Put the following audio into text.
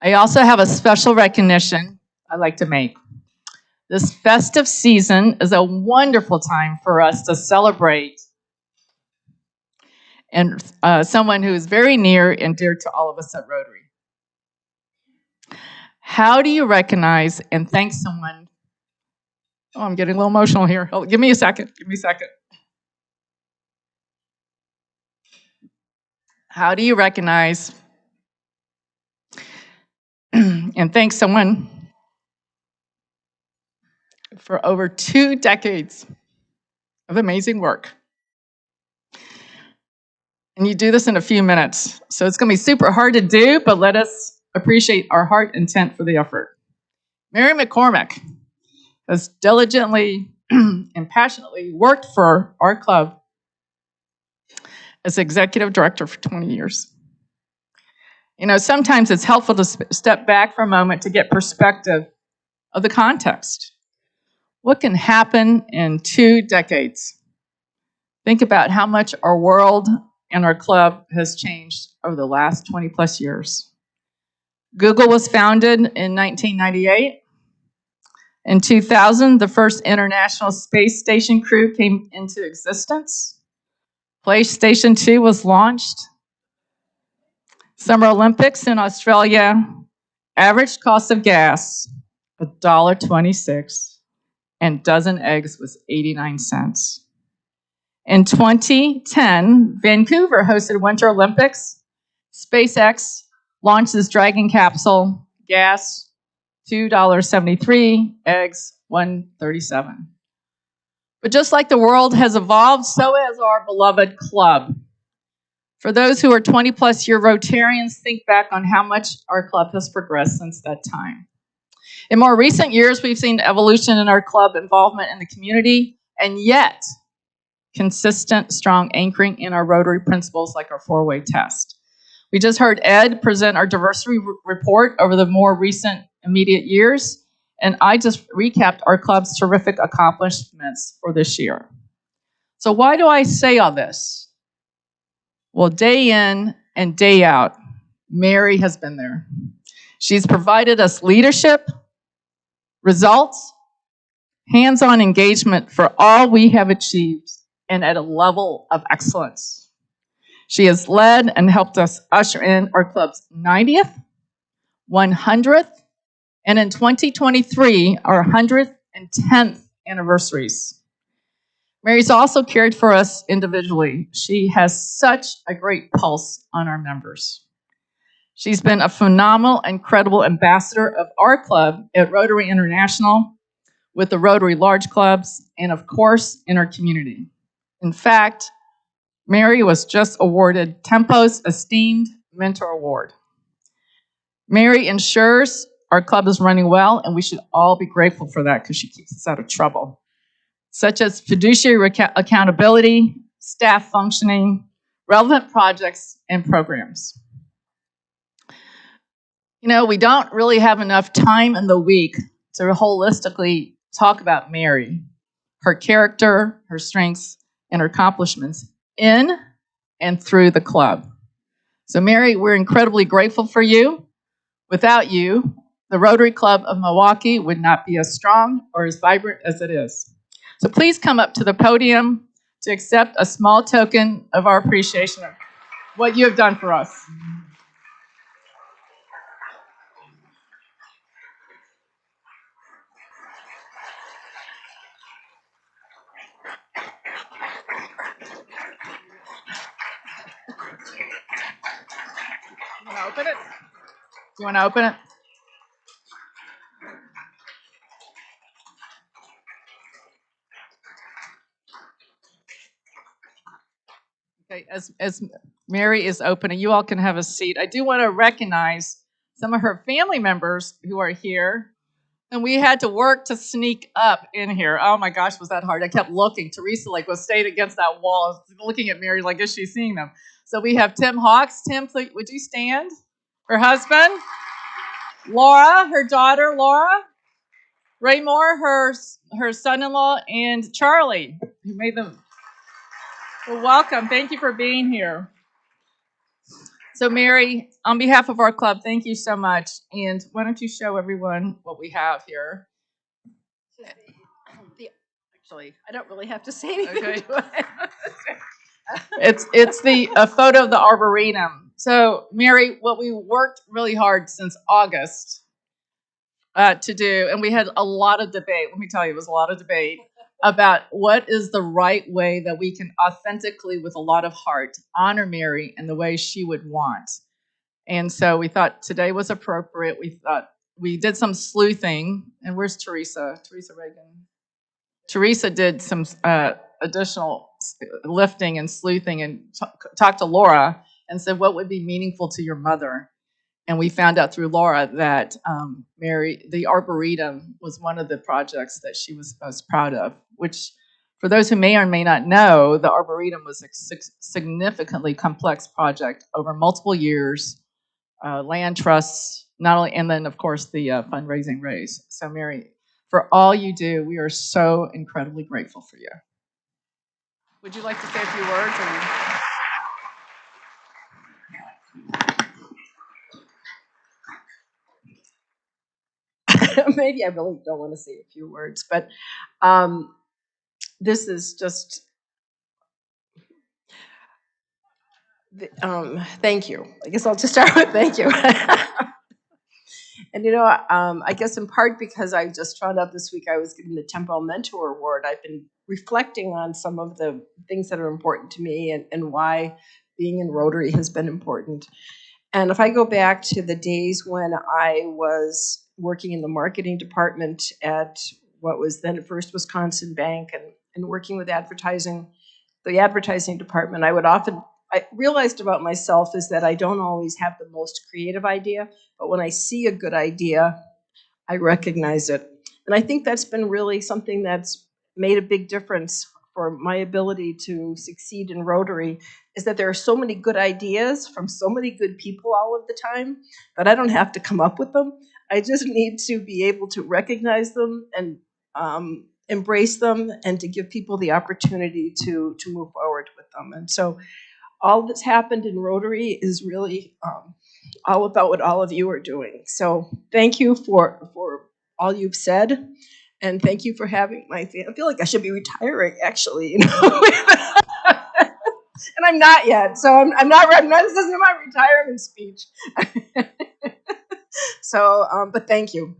I also have a special recognition I'd like to make. This festive season is a wonderful time for us to celebrate and someone who is very near and dear to all of us at Rotary. How do you recognize and thank someone? Oh, I'm getting a little emotional here. Oh, give me a second. Give me a second. How do you recognize and thank someone for over 2 decades of amazing work? And you do this in a few minutes. So it's going to be super hard to do, but let us appreciate our heart intent for the effort. Mary McCormick has diligently and passionately worked for our club as executive director for 20 years. You know, sometimes it's helpful to step back for a moment to get perspective of the context. What can happen in 2 decades? Think about how much our world and our club has changed over the last 20 plus years. Google was founded in 1998. In 2000, the first International Space Station crew came into existence. PlayStation 2 was launched. Summer Olympics in Australia, average cost of gas, $1.26, and dozen eggs was 89 cents. In 2010, Vancouver hosted Winter Olympics. SpaceX launched its Dragon capsule, gas, $2.73, eggs, $1.37. But just like the world has evolved, so has our beloved club. For those who are 20-plus year Rotarians, think back on how much our club has progressed since that time. In more recent years, we've seen evolution in our club involvement in the community, and yet consistent, strong anchoring in our Rotary principles like our 4-way test. We just heard Ed present our diversity report over the more recent immediate years, and I just recapped our club's terrific accomplishments for this year. So why do I say all this? Well, day in and day out, Mary has been there. She's provided us leadership, results, hands-on engagement for all we have achieved and at a level of excellence. She has led and helped us usher in our club's 90th, 100th, and in 2023, our 110th anniversaries. Mary's also cared for us individually. She has such a great pulse on our members. She's been a phenomenal and credible ambassador of our club at Rotary International, with the Rotary Large Clubs, and of course, in our community. In fact, Mary was just awarded Tempo's Esteemed Mentor Award. Mary ensures our club is running well, and we should all be grateful for that because she keeps us out of trouble, such as fiduciary accountability, staff functioning, relevant projects, and programs. You know, we don't really have enough time in the week to holistically talk about Mary, her character, her strengths, and her accomplishments in and through the club. So Mary, we're incredibly grateful for you. Without you, the Rotary Club of Milwaukee would not be as strong or as vibrant as it is. So please come up to the podium to accept a small token of our appreciation of what you have done for us. You want to open it? Do you want to open it? Okay, as Mary is opening, you all can have a seat. I do want to recognize some of her family members who are here. And we had to work to sneak up in here. Oh my gosh, was that hard? I kept looking. Teresa was staying against that wall, looking at Mary like, is she seeing them? So we have Tim Hawks. Tim, please, would you stand? Her husband. Laura, her daughter, Laura. Ray Moore, her son-in-law, and Charlie, who made them. Well, welcome. Thank you for being here. So Mary, on behalf of our club, thank you so much. And why don't you show everyone what we have here? Actually, I don't really have to say anything. Okay. To it. It's a photo of the Arboretum. So Mary, what we worked really hard since August to do, and we had a lot of debate. Let me tell you, it was a lot of debate about what is the right way that we can authentically, with a lot of heart, honor Mary in the way she would want. And so we thought today was appropriate. We thought we did some sleuthing. And where's Teresa? Teresa Reagan. Teresa did some additional lifting and sleuthing and talked to Laura and said, what would be meaningful to your mother? And we found out through Laura that Mary, the Arboretum, was one of the projects that she was most proud of, which for those who may or may not know, the Arboretum was a significantly complex project over multiple years, land trusts, not only, and then of course the fundraising raise. So Mary, for all you do, we are so incredibly grateful for you. Would you like to say a few words? Maybe I really don't want to say a few words, but this is just. Thank you. I guess I'll just start with thank you. And I guess in part because I just found out this week I was given the Temple Mentor Award. I've been reflecting on some of the things that are important to me and why being in Rotary has been important. And if I go back to the days when I was working in the marketing department at what was then at First Wisconsin Bank and working with advertising, the advertising department, I realized about myself is that I don't always have the most creative idea, but when I see a good idea, I recognize it. And I think that's been really something that's made a big difference for my ability to succeed in Rotary, is that there are so many good ideas from so many good people all of the time that I don't have to come up with them. I just need to be able to recognize them and embrace them and to give people the opportunity to move forward with them. And so all that's happened in Rotary is really all about what all of you are doing. So thank you for all you've said, and thank you for having my family. I feel like I should be retiring, actually, and I'm not yet. So I'm not. This isn't my retirement speech. So, but thank you.